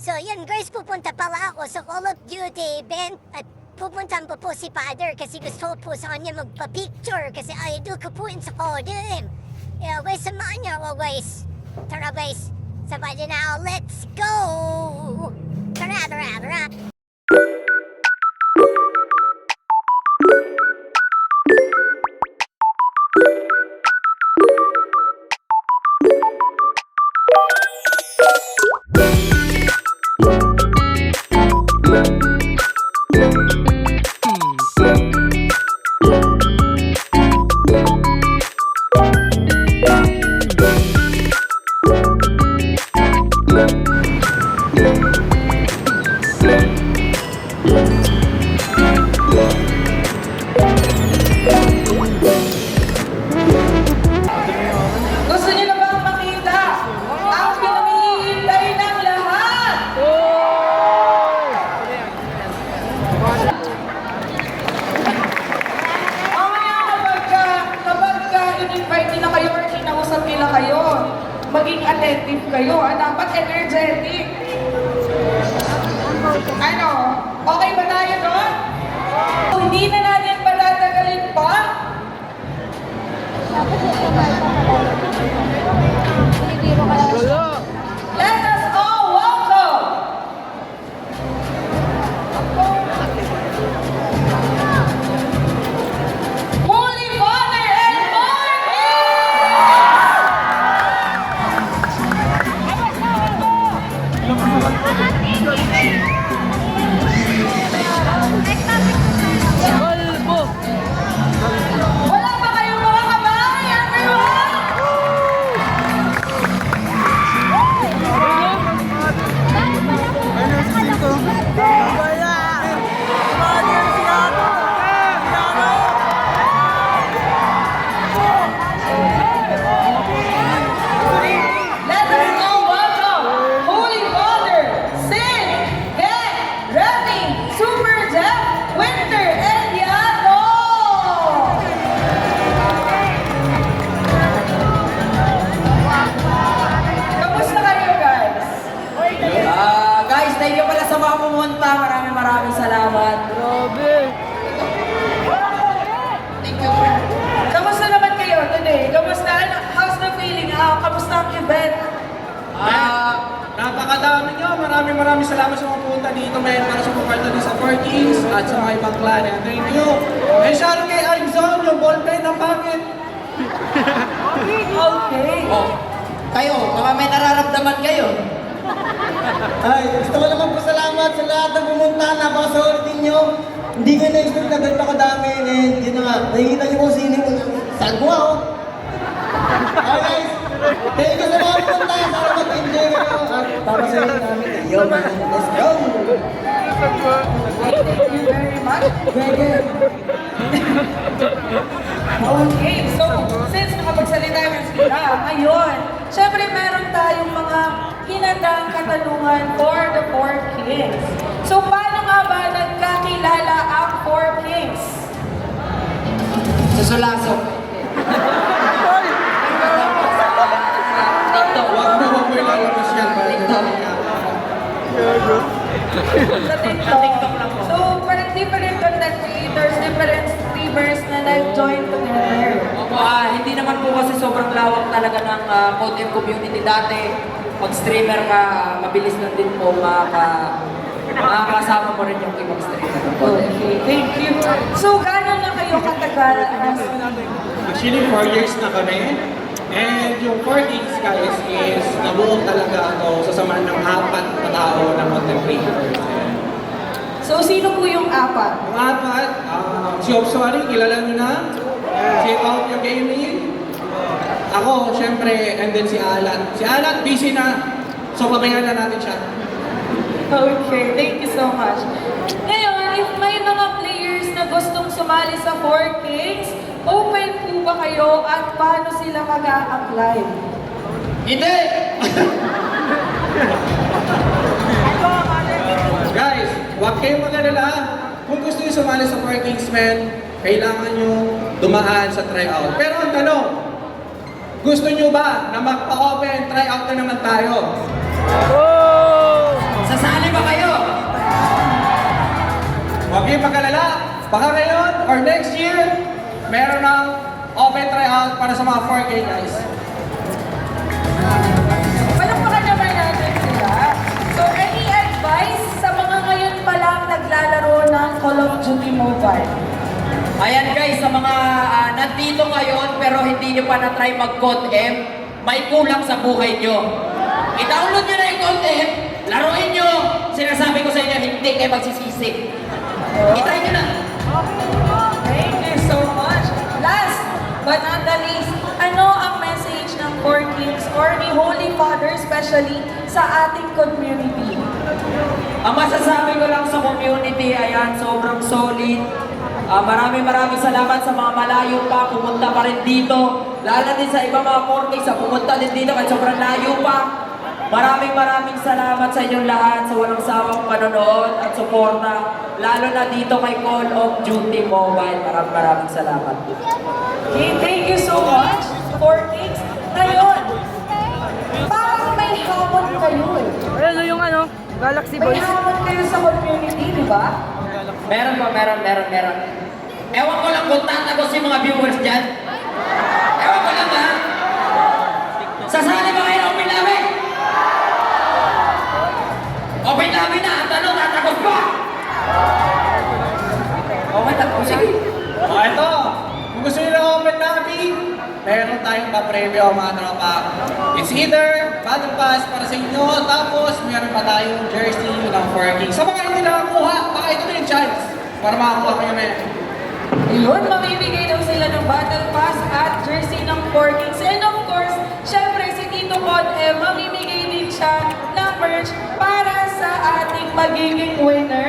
So yun guys, pupunta pala ako sa Call of Duty event at pupuntahan po si Father kasi gusto po sa kanya magpa-picture kasi idol ko po yun sa Codem. Yeah, guys, samahan niyo ako guys. Tara guys, sabay din na, let's go! Tara. Gusto niyo na bang makita ang pinamihintay ng lahat? Mamaya kapag in-invite nila kayo or kinausap nila kayo, maging attentive kayo. Dapat energetic. Ano? Okay ba tayo doon? Hindi na natin patatagalin pa. Let us all welcome Holy Father and wala pa kayong mga kamay, everyone? Let us all welcome Holy Father, Sin, Get, Remy, Super Jeff, Winter, and Yano! Kamusta kayo guys? Guys, thank you pala sa mga pumunta. Maraming salamat. Kamusta naman kayo today? Kamusta? How's the feeling? Kamusta ang event? Napakadami nyo. Maraming salamat sa mga pumunta dito ngayon para sa pumunta din sa 4 Kings at sa mga ibang clan. Thank you. And shoutout kay Arizon, yung ballpen ng pangit. Okay. Oh, kayo, baka may nararamdaman kayo. Ay, gusto ko naman po salamat sa lahat ng pumunta. Napakasulit ninyo. Hindi ko na-expect na ganito kadami. And yun na nga, nakikita niyo po sino yung sagwa, oh. Hi guys, thank you sa mga pumunta. Sana mag-enjoy kayo. At para sa inyo namin, yo man, let's go! Thank you very much. Okay, so since nakapagsalita na sila, ngayon, syempre meron tayong mga hinandang katanungan for the 4 Kings. So paano nga ba nagkakilala ang 4 Kings? Sa sulasok. TikTok. Huwag mo ilalabas yan. TikTok. Sa TikTok lang. So parang different content creators, different streamers na nag-join together. Opo, hindi naman po kasi sobrang lawak talaga ng content community dati. Pag streamer ka, mabilis lang din po makakasama mo rin yung ibang streamer. Okay, thank you. So gano'n na kayo katagal as Actually, 4 years na kami. And yung 4 Kings guys is nabuo talaga ako sa samahan ng 4 na tao na content creators. So, sino po yung apat? Ang 4, si Obswari, kilala nyo na. Check out yung gaming. Ako, syempre, and then si Alan. Si Alan, busy na. So, pabayaan na natin siya. Okay, thank you so much. Ngayon, if may mga players na gustong sumali sa 4 Kings, open po ba kayo at paano sila mag-a-apply? Hindi! Guys, huwag kayong mag-alala. Kung gusto nyo sumali sa 4 Kingsmen, kailangan nyo dumaan sa tryout. Pero ang tanong, gusto nyo ba na magpa-open tryout na naman tayo? Sa baka ngayon or next year, meron ng open tryout para sa mga 4K guys. Palakpakan naman natin sila. So, any advice sa mga ngayon pa lang naglalaro ng Call of Duty Mobile? Ayan guys, sa mga nandito ngayon pero hindi nyo pa na-try mag-Code M, may kulang sa buhay nyo. I-download nyo na yung Code M, laruin nyo. Sinasabi ko sa inyo, hindi kayo magsisisi. I-try nyo na. Thank you so much. Last but not the least, ano ang message ng 4Kings or ni Holy Father especially sa ating community? Ang masasabi ko lang sa community, ayan, sobrang solid. Maraming salamat sa mga malayo pa, pumunta pa rin dito. Lalo din sa iba mga 4Ks, pumunta din dito kahit sobrang layo pa. Maraming salamat sa inyong lahat sa walang sawang panonood at suporta. Lalo na dito kay Call of Duty Mobile. Maraming salamat. Okay, thank you so much, 4Kings. Ngayon, parang may hamon kayo eh. Ano yung ano? Galaxy May Boys. hamon kayo sa community, di ba? Meron. Ewan ko lang kung tatagos yung mga viewers dyan. Ewan ko lang ha. Sasali ba kayo ng open lobby? Open lobby na, ang tanong, tatagos ba? Okay, tapos sige. Ito, kung gusto nyo ng open lobby, meron tayong pa-preview mga tropa. It's either Battle Pass para sa inyo, tapos meron pa tayong jersey ng 4K. Sa mga hindi nakakuha, baka ito na yung chance para makakuha kayo na. Yun, mamimigay daw sila ng Battle Pass at jersey ng 4Kings. And of course, syempre si Tito Con mamimigay din siya ng merch para sa ating magiging winner